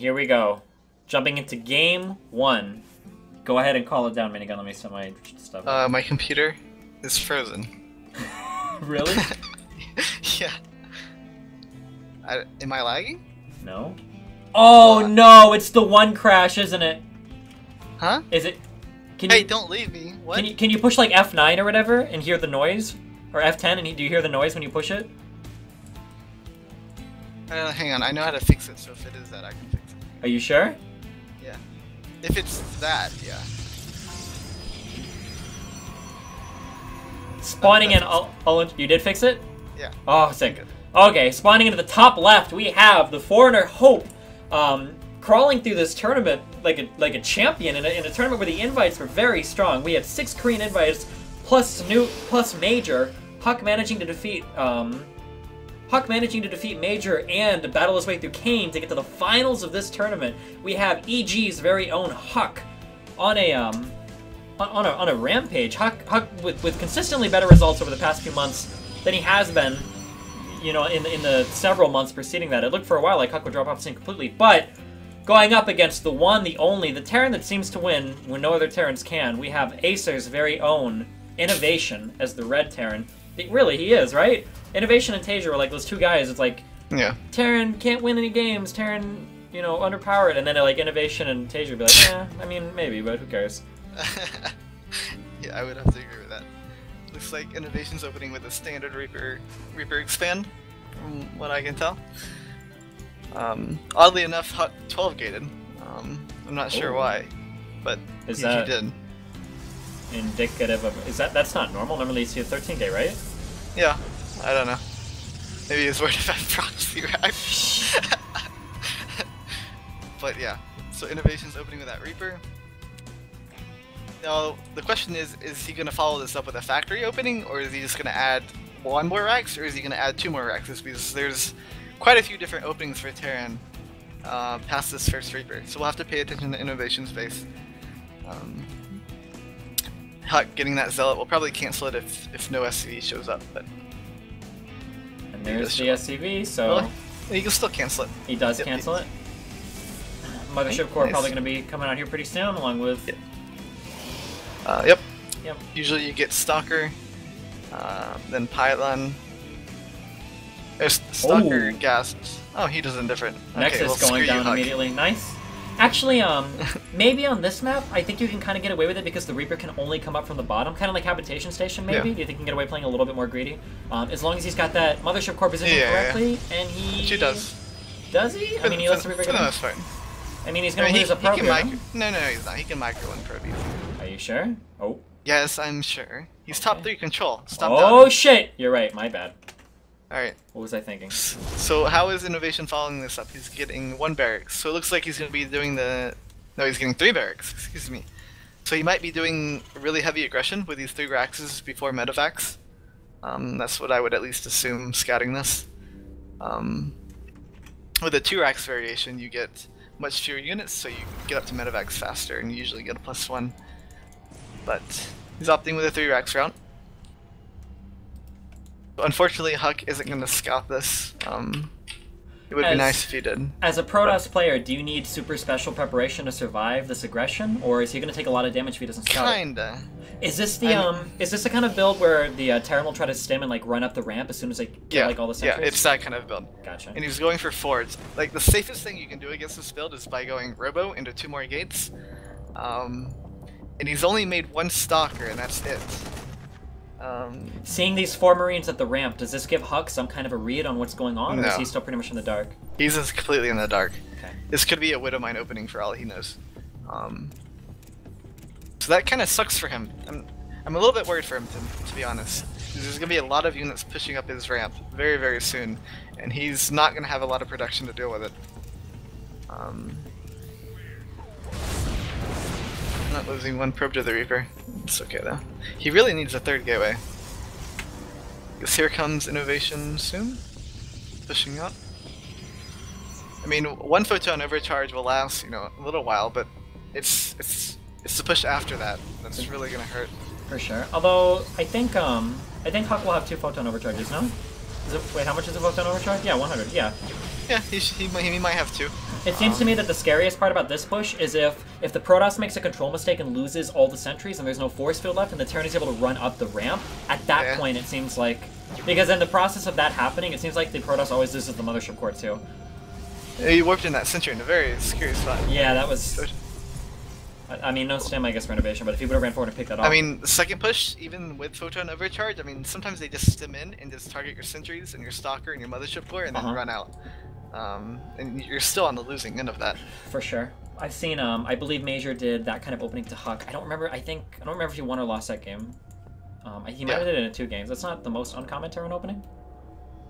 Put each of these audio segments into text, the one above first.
here we go. Jumping into game 1. Go ahead and call it down, minigun. Let me set my stuff. My computer is frozen. Really? Yeah. Am I lagging? No. Oh no! It's the one crash, isn't it? Huh? Is it? Hey, don't leave me. What? Can you push like F9 or whatever and hear the noise, or F10 and do you hear the noise when you push it? Hang on. I know how to fix it. So if it is that, I can fix it. Are you sure? Yeah. If it's that, yeah. Spawning in. You did fix it? Yeah. Oh, sick. Okay, spawning into the top left, we have the foreigner Hope, crawling through this tournament like a champion in a tournament where the invites were very strong. We had 6 Korean invites plus Major. HuK managing to defeat Major and battle his way through Kane to get to the finals of this tournament. We have EG's very own HuK on a rampage. HuK with consistently better results over the past few months than he has been, you know, in the several months preceding that. It looked for a while like HuK would drop off the scene completely, but going up against the one, the only, the Terran that seems to win when no other Terrans can, we have Acer's very own INnoVation as the red Terran. Really, he is, right? INnoVation and Tasia were like those two guys. It's like, yeah, Terran can't win any games. Terran, you know, underpowered. And then like INnoVation and Tasia would be like, yeah, I mean, maybe, but who cares? Yeah, I would have to agree with that. Looks like INnoVation's opening with a standard Reaper expand, from what I can tell. Oddly enough, HuK 12 gated. I'm not sure why, but he did. Indicative of that's not normal. Normally you see a 13 gate, right? Yeah, I don't know. Maybe it's worried about proxy rack. But yeah, so INnoVation's opening with that Reaper. Now the question is he going to follow this up with a factory opening, or is he just going to add 1 more racks, or is he going to add 2 more racks? Because there's quite a few different openings for Terran past this first Reaper, so we'll have to pay attention to INnoVation's base. HuK getting that Zealot will probably cancel it if no SCV shows up, but... And there's the SCV, so... Well, he can still cancel it. He does cancel it? Mothership Core probably going to be coming out here pretty soon, along with... Yep. Yep. Usually you get Stalker, then Pylon. There's Stalker Gasps. Oh, he does indifferent. Nexus going down immediately. Nice. Actually, maybe on this map, I think you can kind of get away with it because the Reaper can only come up from the bottom, kind of like Habitation Station, maybe? Yeah. Do you think you can get away playing a little bit more greedy? As long as he's got that Mothership Core position correctly, and he... She does. Does he? I mean, he lets the Reaper get in. That's fine. I mean, he's going to lose a probe here. No, he's not. He can micro one probe easily. Are you sure? Oh. Yes, I'm sure. He's top 3 control. Stop Oh, shit! You're right. My bad. Alright. What was I thinking? So how is INnoVation following this up? He's getting 1 barracks. So it looks like he's going to be doing the... No, he's getting 3 barracks. Excuse me. So he might be doing really heavy aggression with these 3 racks before medevacs. That's what I would at least assume scouting this. With a 2 racks variation, you get much fewer units, so you get up to medevacs faster, and you usually get a +1. But he's opting with a 3 racks route. Unfortunately, HuK isn't going to scout this. It would be nice if he did. As a Protoss player, do you need super special preparation to survive this aggression, or is he going to take a lot of damage if he doesn't scout? Kinda. Is this the kind of build where the Terran will try to stim and like run up the ramp as soon as they get like all the sentries? Yeah, it's that kind of build. Gotcha. And he's going for forts. Like the safest thing you can do against this build is by going Robo into 2 more gates. And he's only made 1 Stalker, and that's it. Seeing these 4 Marines at the ramp, does this give HuK some kind of a read on what's going on, or is he still pretty much in the dark? He's just completely in the dark. Okay. This could be a Widow Mine opening for all he knows. So that kind of sucks for him. I'm a little bit worried for him, to be honest. There's going to be a lot of units pushing up his ramp very, very soon, and he's not going to have a lot of production to deal with it. Not losing 1 probe to the Reaper. It's okay though. He really needs a 3rd gateway. Because here comes INnoVation soon. Pushing up. I mean, 1 photon overcharge will last, you know, a little while, but it's the push after that that's really gonna hurt. For sure. Although I think HuK will have 2 photon overcharges, no? Wait, how much is a photon overcharge? Yeah, 100. Yeah. Yeah, he might have two. It seems to me that the scariest part about this push is if the Protoss makes a control mistake and loses all the sentries and there's no force field left and the Terran is able to run up the ramp, at that point it seems like... Because in the process of that happening, it seems like the Protoss always loses the Mothership Core too. He warped in that sentry in a very scary spot. Yeah, that was... I mean, no stem, I guess, for innovation, but if he would have ran forward and picked that off... I mean, the second push, even with Photon Overcharge, I mean, sometimes they just stem in and just target your sentries and your Stalker and your Mothership Core and then run out. And you're still on the losing end of that. For sure. I've seen, I believe Major did that kind of opening to HuK. I don't remember if he won or lost that game. He might have did it in 2 games. That's not the most uncommon Terran opening.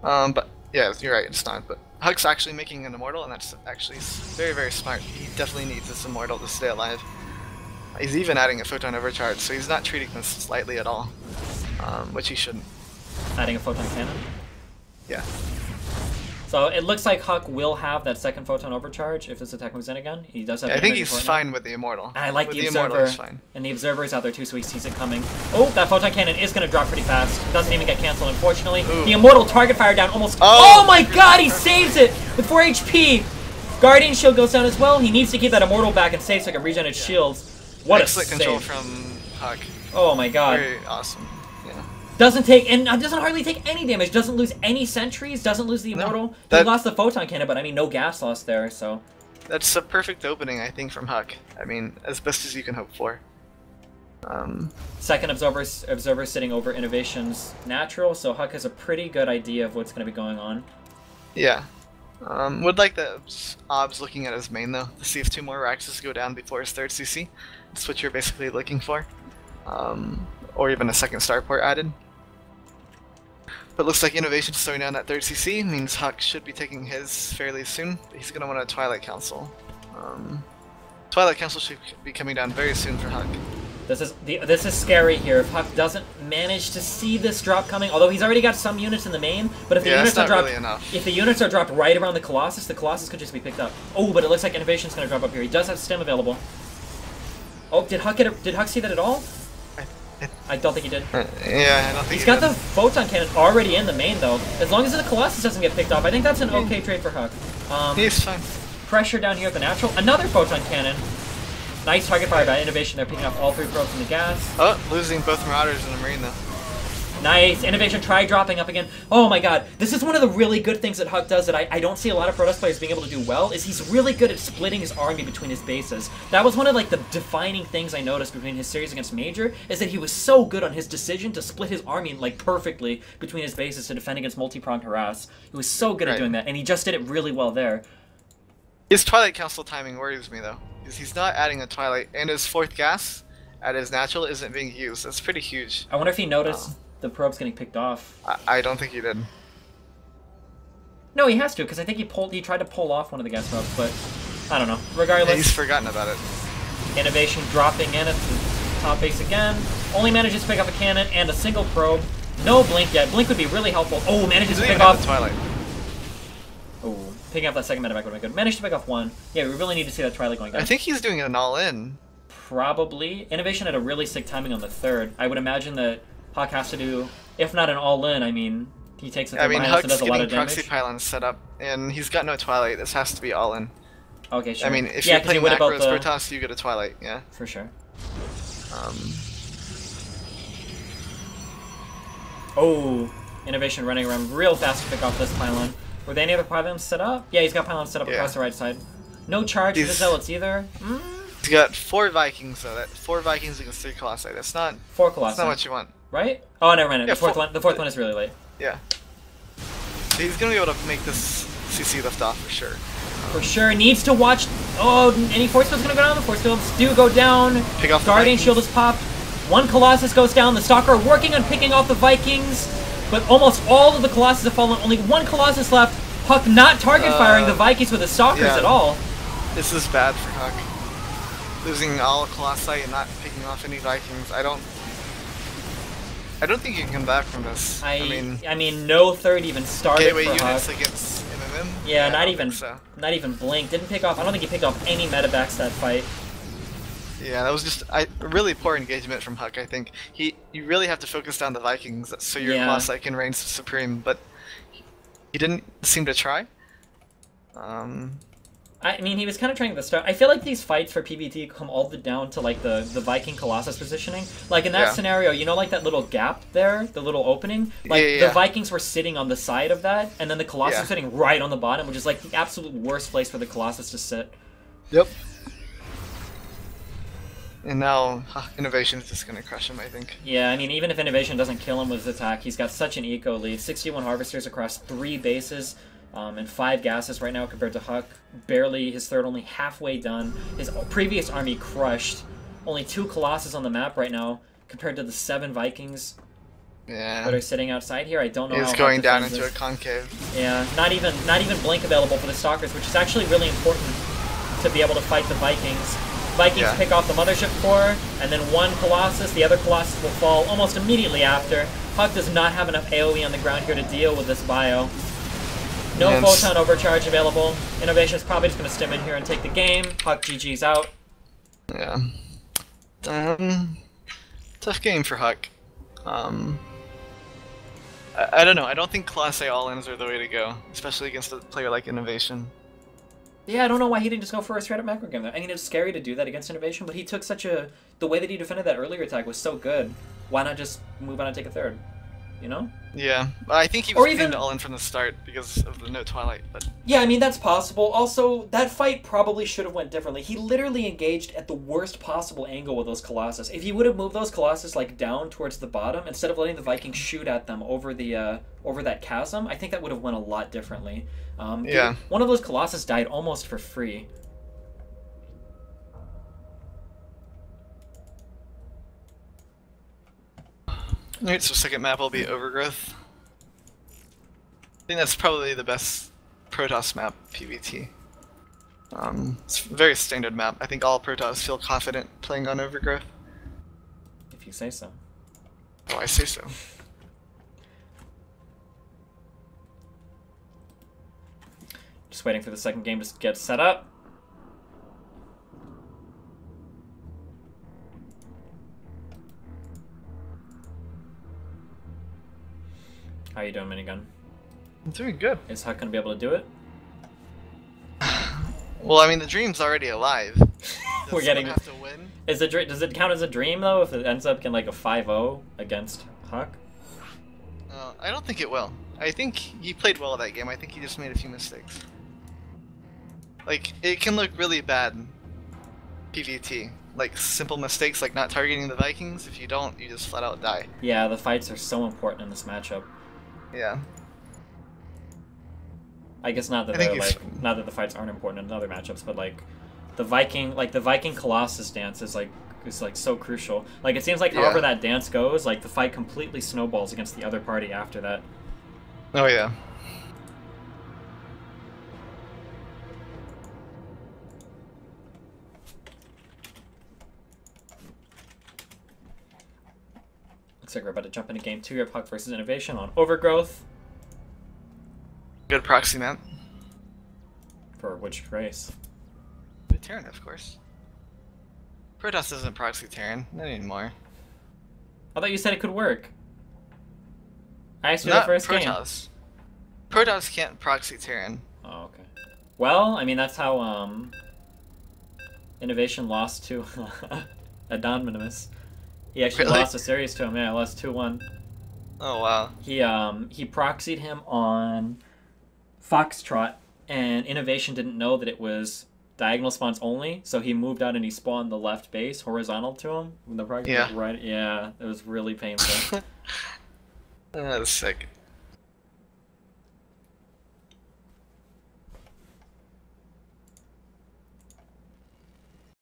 But yeah, you're right, it's not. But HuK's actually making an Immortal, and that's actually very, very smart. He definitely needs this Immortal to stay alive. He's even adding a Photon Overcharge, so he's not treating this lightly at all, which he shouldn't. Adding a Photon Cannon? Yeah. So it looks like HuK will have that second Photon Overcharge if this attack moves in again. He does have. Yeah, I think he's fine with the Immortal. I like the Observer, and the Observer is out there too, so he sees it coming. Oh, that Photon Cannon is going to drop pretty fast. Doesn't even get canceled, unfortunately. Ooh. The Immortal target fire down almost. Oh my God, he saves it with 4 HP. Guardian Shield goes down as well. He needs to keep that Immortal back and save so he can regen its shields. What excellent a control save. from HuK. Oh my God. Very awesome. Yeah. Doesn't hardly take any damage. Doesn't lose any sentries. Doesn't lose the Immortal. He lost the Photon Cannon, but I mean, no gas loss there. So that's a perfect opening, I think, from HuK. I mean, as best as you can hope for. Second Observer sitting over INnoVation's natural, so HuK has a pretty good idea of what's going to be going on. Yeah. Would like the OBS looking at his main though, to see if 2 more Raxes go down before his 3rd CC. That's what you're basically looking for. Or even a 2nd starport added. But looks like INnoVation's throwing down that 3rd CC, means HuK should be taking his fairly soon. He's going to want a Twilight Council. Twilight Council should be coming down very soon for HuK. This is scary here. If HuK doesn't manage to see this drop coming, although he's already got some units in the main, but if the units are dropped, if the units are dropped right around the Colossus could just be picked up. Oh, but it looks like INnoVation's going to drop up here. He does have stem available. Oh, did HuK see that at all? I don't think he did. Yeah, I don't think he's got the Photon Cannon already in the main though. As long as the Colossus doesn't get picked off, I think that's an okay trade for HuK. He's fine. Pressure down here at the natural. Another Photon Cannon. Nice target fire by INnoVation. They're picking off all 3 probes from the gas. Oh, losing both Marauders and the Marine though. Nice. INnoVation try dropping up again. Oh my God. This is one of the really good things that HuK does that I don't see a lot of Protoss players being able to do well, is he's really good at splitting his army between his bases. That was one of like the defining things I noticed between his series against Major, is that he was so good on his decision to split his army like perfectly between his bases to defend against multi-pronged harass. He was so good at doing that, and he just did it really well there. His Twilight Council timing worries me though, because he's not adding a Twilight, and his 4th gas at his natural isn't being used. That's pretty huge. I wonder if he noticed the probes getting picked off. I don't think he did. No, he has to, because I think he tried to pull off one of the gas probes, but I don't know. Regardless, yeah, he's forgotten about it. INnoVation dropping in at the top base again. Only manages to pick up a cannon and a single probe. No blink yet. Blink would be really helpful. Oh, manages to pick off Twilight. Oh, picking up that second medevac would have been good. Managed to pick off 1. Yeah, we really need to see that Twilight going down. I think he's doing an all-in. Probably. INnoVation had a really sick timing on the 3rd. I would imagine that HuK has to do, if not an all-in, I mean, he takes it behind us and does a lot of damage. Proxy pylons set up, and he's got no Twilight. This has to be all-in. Okay, sure. I mean, if you're playing macros Protoss, you get a Twilight, yeah. For sure. Oh, INnoVation running around real fast to pick off this pylon. Were there any other pylons set up? Yeah, he's got pylons set up across the right side. No charge for the Zealots either. He's got 4 Vikings though. 4 Vikings against 3 Colossi. That's not 4 Colossi. That's not what you want. Right? Oh, never mind. Yeah, the fourth one is really late. Yeah. So he's gonna be able to make this CC lift off for sure. For sure. Needs to watch. Oh, any force field's gonna go down? The force fields do go down. Pick off Guardian Shield is popped. 1 Colossus goes down. The Stalker working on picking off the Vikings, but almost all of the Colossus have fallen. Only 1 Colossus left. HuK not target firing the Vikings with the Stalkers at all. This is bad for HuK. Losing all Colossi and not picking off any Vikings. I don't think you can come back from this. I mean, no 3rd even started gateway for units HuK. against MMM? Yeah, not even Blink. Didn't pick off. I don't think he picked off any medevacs that fight. Yeah, that was just a really poor engagement from HuK. I think you really have to focus down the Vikings so your Colossi can reign supreme, but he didn't seem to try. I mean, he was kind of trying to start. I feel like these fights for PvT come all the down to like the Viking Colossus positioning. Like in that scenario, you know, like that little gap there, the little opening. Like the Vikings were sitting on the side of that, and then the Colossus was sitting right on the bottom, which is like the absolute worst place for the Colossus to sit. Yep. And now INnoVation is just gonna crush him, I think. Yeah, I mean, even if INnoVation doesn't kill him with his attack, he's got such an eco lead. 61 harvesters across 3 bases. And 5 gases right now compared to HuK. Barely, his third only halfway done. His previous army crushed. Only 2 Colossus on the map right now compared to the 7 Vikings that are sitting outside here. I don't know how he's going down into a concave. Yeah, not even blink available for the Stalkers, which is actually really important to be able to fight the Vikings. Vikings pick off the Mothership Core, and then 1 Colossus. The other Colossus will fall almost immediately after. HuK does not have enough AoE on the ground here to deal with this bio. No photon overcharge available. INnoVation is probably just going to stim in here and take the game. HuK GG's out. Yeah. Tough game for HuK. I don't know. I don't think Class A all-ins are the way to go, especially against a player like INnoVation. Yeah, I don't know why he didn't just go for a straight-up macro game there. I mean, it's scary to do that against INnoVation, but he took such a... The way that he defended that earlier attack was so good. Why not just move on and take a third? You know? Yeah, I think he was even all in from the start because of the no Twilight. But yeah, I mean that's possible. Also, that fight probably should have went differently. He literally engaged at the worst possible angle with those Colossus. If he would have moved those Colossus like down towards the bottom instead of letting the Vikings shoot at them over the over that chasm, I think that would have went a lot differently. Yeah, one of those Colossus died almost for free. Alright, so second map will be Overgrowth. I think that's probably the best Protoss map PvT. It's a very standard map. I think all Protoss feel confident playing on Overgrowth. If you say so. Oh, I say so. Just waiting for the second game to get set up. How you doing, Minigun? I'm doing good. Is HuK gonna be able to do it? Well, I mean, the dream's already alive. We're getting. Have to win? Does it count as a dream though if it ends up in like a 5-0 against HuK? I don't think it will. I think he played well that game. I think he just made a few mistakes. Like, it can look really bad PvT. Like, simple mistakes like not targeting the Vikings. If you don't, you just flat out die. Yeah, the fights are so important in this matchup. Yeah. I guess not that they're like, not that the fights aren't important in other matchups, but like the Viking Colossus dance is like so crucial. Like it seems like however that dance goes, like the fight completely snowballs against the other party after that. Oh yeah. Looks like we're about to jump into game 2 of HuK versus INnoVation on Overgrowth. Good proxy map. For which race? The Terran, of course. Protoss isn't proxy Terran, not anymore. I thought you said it could work. I asked you the first Protoss. Game. Protoss can't proxy Terran. Oh, okay. Well, I mean, that's how INnoVation lost to Anonymous. He actually lost a series to him. Yeah, lost 2-1. Oh wow. He proxied him on Foxtrot, and INnoVation didn't know that it was diagonal spawns only, so he moved out and he spawned the left base horizontal to him. When the proxy was right. Yeah, it was really painful. That was sick.